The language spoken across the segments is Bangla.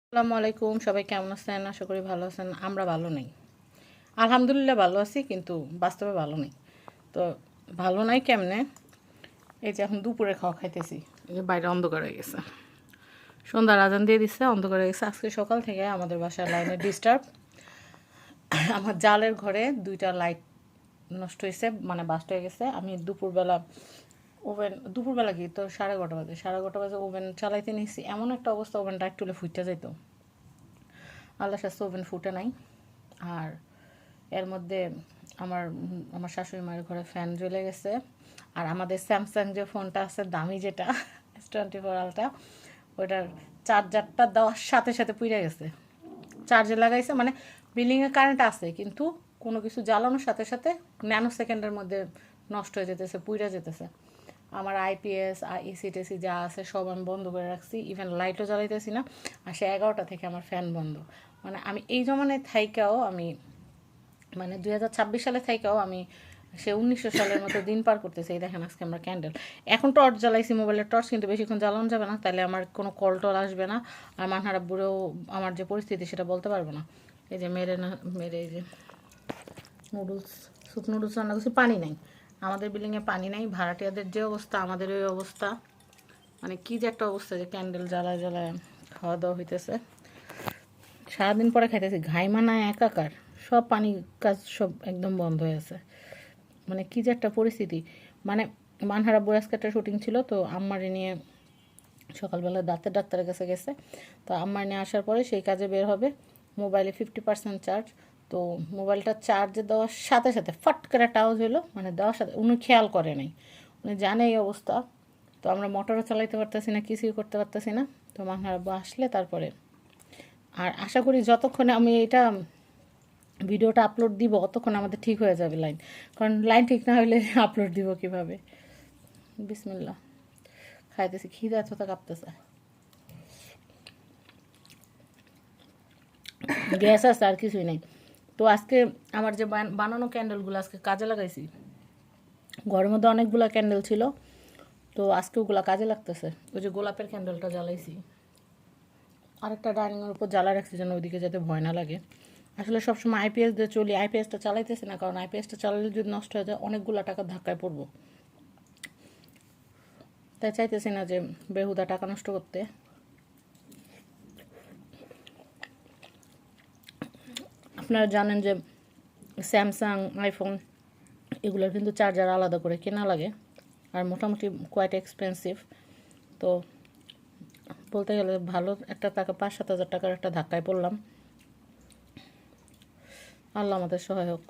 আসসালামু আলাইকুম, সবাই কেমন আছেন? আশা করি ভালো আছেন। আমরা ভালো নেই, আলহামদুলিল্লাহ ভালো আছি, কিন্তু বাস্তবে ভালো নেই। তো ভালো নাই কেমনে? এই যে এখন দুপুরে খাওয়া খাইতেছি, এই যে বাইরে অন্ধকার হয়ে গেছে, সন্ধ্যার আজান দিয়ে দিচ্ছে, অন্ধকার হয়ে গেছে। আজকে সকাল থেকে আমাদের বাসার লাইনের ডিস্টার্ব। আমার জালের ঘরে দুইটা লাইট নষ্ট হয়েছে, মানে বাস্ট হয়ে গেছে। আমি দুপুরবেলা দুপুরবেলা কি তো 11:30 বাজে ওভেন চালাইতে নিয়েছি, এমন একটা অবস্থা ওভেনটা একটু ফুটতে যেত। আল্লাহ শাস্তি ওভেন ফুটে নাই। আর এর মধ্যে আমার আমার শাশুড়ি মায়ের ঘরে ফ্যান জ্বলে গেছে। আর আমাদের স্যামসাং যে ফোনটা আছে দামি, যেটা S24 আলটা, ওইটার চার্জারটা দেওয়ার সাথে সাথে পুড়ে গেছে। চার্জে লাগাইছে, মানে বিল্ডিংয়ে কারেন্ট আছে, কিন্তু কোনো কিছু জ্বালানোর সাথে সাথে ন্যানো সেকেন্ডের মধ্যে নষ্ট হয়ে যেতেছে, পুড়ে যেতেছে। আমার আইপিএস আর এসি টেসি যা আছে সব আমি বন্ধ করে রাখছি, ইভেন লাইটও জ্বালাইতেছি না। আর সে 11টা থেকে আমার ফ্যান বন্ধ। মানে আমি এই জমানায় থাইকাও আমি, মানে 2026 সালে থাইকাও আমি সে 1900 সালের মতো দিন পার করতেছে। এই দেখেন আজকে আমরা ক্যান্ডেল, এখন টর্চ জ্বালাইছি, মোবাইলের টর্চ, কিন্তু বেশিক্ষণ জ্বালানো যাবে না, তাহলে আমার কোনো কল টল আসবে না। আর মানহারা বুড়েও আমার যে পরিস্থিতি সেটা বলতে পারবো না। এই যে মেরে এই যে নুডলস, স্যুপ নুডলস রান্না করছি, পানি নাই। আমাদের বিল্ডিংয়ে পানি নাই, ভাড়াটিয়াদের যে অবস্থা আমাদের ওই অবস্থা। মানে কী যে একটা অবস্থা, যে ক্যান্ডেল জ্বালায় জ্বালায় খাওয়া দাওয়া হইতেছে। সারাদিন পরে খাইতেছি, ঘাইমানায় একাকার, সব পানি কাজ সব একদম বন্ধ হয়ে আছে। মানে কী যে একটা পরিস্থিতি। মানে মানহারা বুড়াজকে একটা শুটিং ছিল, তো আম্মারে নিয়ে সকালবেলা দাঁতের ডাক্তারের কাছে গেছে। তো আম্মার নিয়ে আসার পরে সেই কাজে বের হবে। মোবাইলে 50% চার্জ। তো মোবাইলটা চার্জে দেওয়ার সাথে সাথে ফট করে একটা আওয়াজ হলো, মানে দেওয়ার সাথে উনি খেয়াল করে নাই, উনি জানে এই অবস্থা। তো আমরা মোটরও চালাইতে পারতেছি না, কিছুই করতে পারতেছি না। তো মানহারা আসলে তারপরে, আর আশা করি যতক্ষণে আমি এটা ভিডিওটা আপলোড দিব অতক্ষণ আমাদের ঠিক হয়ে যাবে লাইন, কারণ লাইন ঠিক না হলে আপলোড দিব কিভাবে। বিসমিল্লাহ, খাইতেছি, খিদে এতটা কাঁপতেছে। গ্যাস আছে, আর কিছুই নেই। তো আজকে আমার যে বানানো ক্যান্ডেলগুলো আজকে কাজে লাগাইছি, ঘরের মধ্যে অনেকগুলো ক্যান্ডেল ছিল, তো আজকে ওগুলো কাজে লাগতেছে। ওই যে গোলাপের ক্যান্ডেলটা জ্বালাইছি, আরেকটা ডাইনিংয়ের উপর জ্বালা রাখছি যেন ওইদিকে যাতে ভয় না লাগে। আসলে সবসময় আইপিএস দিয়ে চলি, আইপিএসটা চালাইতেছি না, কারণ আইপিএসটা চালালে যদি নষ্ট হয়ে যায় অনেকগুলো টাকা ধাক্কায় পড়বো। তাই চাইতেছি না যে বেহুদা টাকা নষ্ট করতে। আপনারা জানেন যে স্যামসাং, আইফোন এগুলোর কিন্তু চার্জার আলাদা করে কেনা লাগে, আর মোটামুটি কোয়াইট এক্সপেন্সিভ। তো বলতে গেলে ভালো একটা টাকা, 5-7 হাজার টাকার একটা ধাক্কায় পড়লাম। আল্লাহ আমাদের সহায় হোক।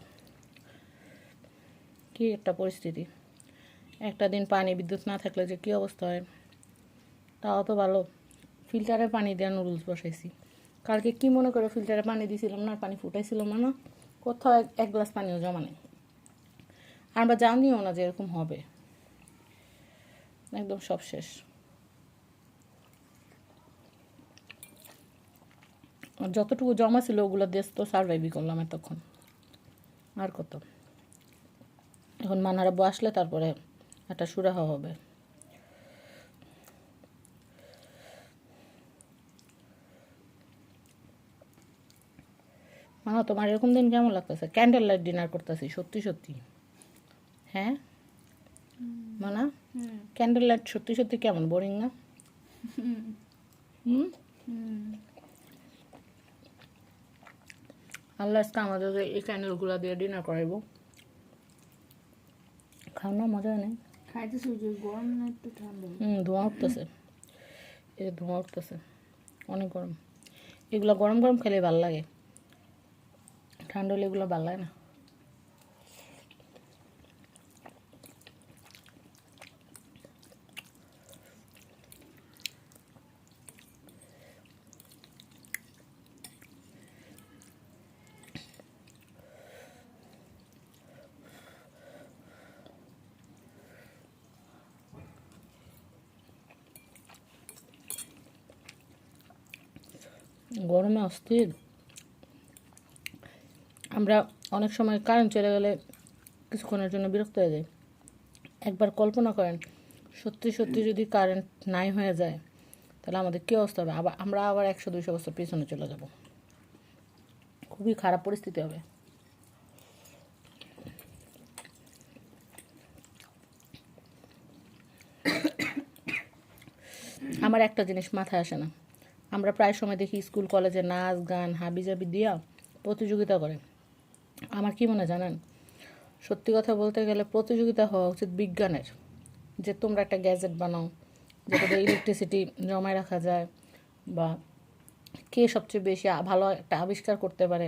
কী একটা পরিস্থিতি, একটা দিন পানি বিদ্যুৎ না থাকলে যে কী অবস্থা হয়। তাও তো ভালো, ফিল্টারে পানি দেওয়া নুডলস বসাইছি। কালকে কি মনে করে ফিল্টারে পানি দিয়েছিলাম না, পানি ফুটাইছিলাম না, কোথাও এক গ্লাস পানিও জমা নেই। আর আমরা জানিও না যে এরকম হবে, একদম সব শেষ। আর যতটুকু জমা ছিল ওগুলো দিয়ে তো সার্ভাইভই করলাম এতক্ষণ, আর কত। এখন মানারাব্বু আসলে তারপরে একটা সুরাহা হবে। মানা, তোমার এরকম দিন কেমন লাগতেছে? ক্যান্ডেল লাইট ডিনার করতেছি, সত্যি সত্যি। হ্যাঁ মানা, ক্যান্ডেল লাইট সত্যি সত্যি কেমন বোরিং না? হুম, আল্লাহ আজকে আমাদের এই ক্যান্ডেলগুলো দিয়ে ডিনার করাইব। খাও না, মজা নেই। খাইতেছি যে গরম না একটু ঠান্ডা। ধোঁয়া উঠতেছে, এই ধোঁয়া উঠতেছে, অনেক গরম। এগুলো গরম গরম খেলে ভালো লাগে, ঠান্ডা হলে এগুলো ভালো লাগে না। গরমে অস্থির। আমরা অনেক সময় কারেন্ট চলে গেলে কিছুক্ষণের জন্য বিরক্ত হয়ে যাই। একবার কল্পনা করেন, সত্যি সত্যি যদি কারেন্ট নাই হয়ে যায়, তাহলে আমাদের কী অবস্থা হবে? আমরা আবার 100-200 বছর পিছনে চলে যাব। খুবই খারাপ পরিস্থিতি হবে। আমার একটা জিনিস মাথায় আসে না, আমরা প্রায় সময় দেখি স্কুল কলেজে নাচ গান হাবিজাবি দিয়া প্রতিযোগিতা করে। আমার কি মনে জানেন, সত্যি কথা বলতে গেলে প্রতিযোগিতা হওয়া উচিত বিজ্ঞানের, যে তোমরা একটা গ্যাজেট বানাও যেটাতে ইলেকট্রিসিটি জমায় রাখা যায়, বা কে সবচেয়ে বেশি ভালো একটা আবিষ্কার করতে পারে।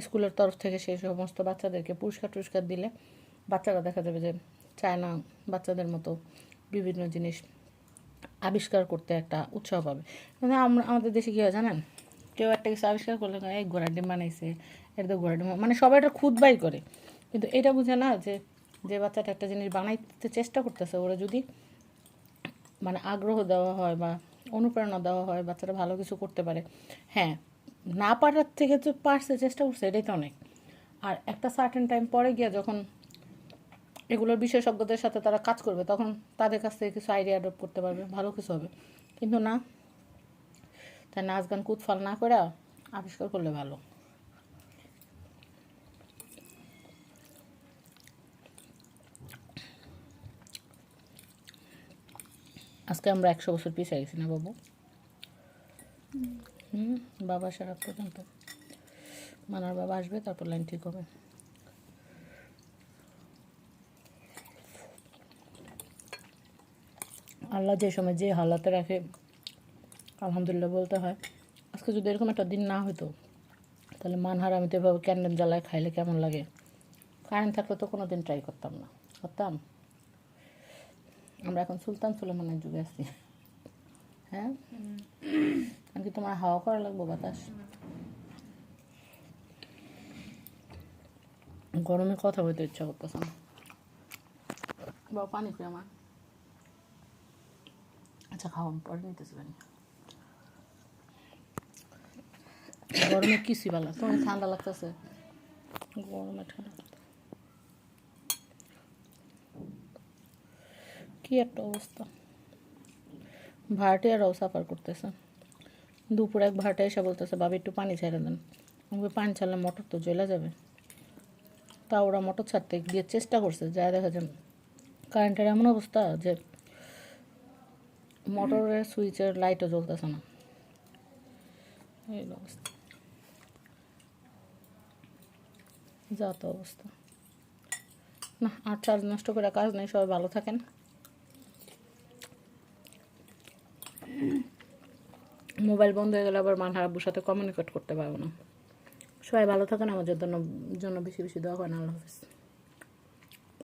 স্কুলের তরফ থেকে সেই সমস্ত বাচ্চাদেরকে পুরস্কার দিলে বাচ্চারা দেখা যাবে যে চায়না বাচ্চাদের মতো বিভিন্ন জিনিস আবিষ্কার করতে একটা উৎসাহ পাবে। কিন্তু আমাদের দেশে কী হয় জানেন, কেউ একটা কিছু আবিষ্কার করলে এই ঘোড়ার ডিম বানাইছে, এটা তো ঘোড়ার ডিম, মানে সবাই এটা খুদ বাই করে। কিন্তু এটা বুঝে না যে যে বাচ্চাটা একটা জিনিস বানাইতে চেষ্টা করতেছে, ওরা যদি মানে আগ্রহ দেওয়া হয় বা অনুপ্রেরণা দেওয়া হয়, বাচ্চারা ভালো কিছু করতে পারে। হ্যাঁ, না পারার থেকে তো পারছে, চেষ্টা করছে, এটাই তো অনেক। আর একটা সার্টেন টাইম পরে গিয়ে যখন এগুলোর বিশেষজ্ঞদের সাথে তারা কাজ করবে, তখন তাদের কাছ থেকে কিছু আইডিয়া অ্যাডপ্ট করতে পারবে, ভালো কিছু হবে। কিন্তু না, তাই নাচ গান কুতফাল না করে আবিষ্কার করলে ভালো। আজকে আমরা 100 বছর পিছিয়ে গেছি না বাবু? বাবা আসার আগ পর্যন্ত। মানার বাবা আসবে, তারপর লাইন ঠিক হবে। আল্লাহ যে সময় যে হালাতে রাখে আলহামদুলিল্লাহ বলতে হয়। আজকে যদি এরকম একটা দিন না হতো, তাহলে মানহার আমি তো এভাবে ক্যান্ডেল জ্বালায় খাইলে কেমন লাগে। কারেন্ট থাকলে তো কোনো দিন ট্রাই করতাম না, করতাম। আমরা এখন সুলতান সুলেমানের যুগে আছি। হ্যাঁ, কি তোমার হাওয়া করা লাগবো বাতাস? গরমে কথা বলতে ইচ্ছা করতেছে না। বাবা পানি খেয়ে আমার। আচ্ছা খাওয়া পরে নিতেছি পানি। গরমে কিছুই ভালো, তোমার ঠান্ডা লাগতেছে, গরমে ঠান্ডা কি একটা অবস্থা। ভাড়াটিয়ারাও সাফার করতেছে। দুপুরে এক ভাড়াটা এসে বলতেছে বাবা একটু পানি ছেড়ে দেন। আমাকে পানি ছাড়লে মোটর তো জ্বলে যাবে। তা ওরা মোটর ছাড়তে গিয়ে চেষ্টা করছে, যা দেখা যায় কারেন্টের এমন অবস্থা যে মোটরের সুইচের লাইটও জ্বলতেছে না, এই অবস্থা, যা তো অবস্থা। না আর চার্জ নষ্ট করে কাজ নেই, সবাই ভালো থাকেন। মোবাইল বন্ধ হয়ে গেলে আবার মানহার আব্বুর সাথে কমিউনিকেট করতে পারবো না। সবাই ভালো থাকেন, আমাদের জন্য বেশি বেশি দোয়া করেন। আল্লাহ হাফিজ।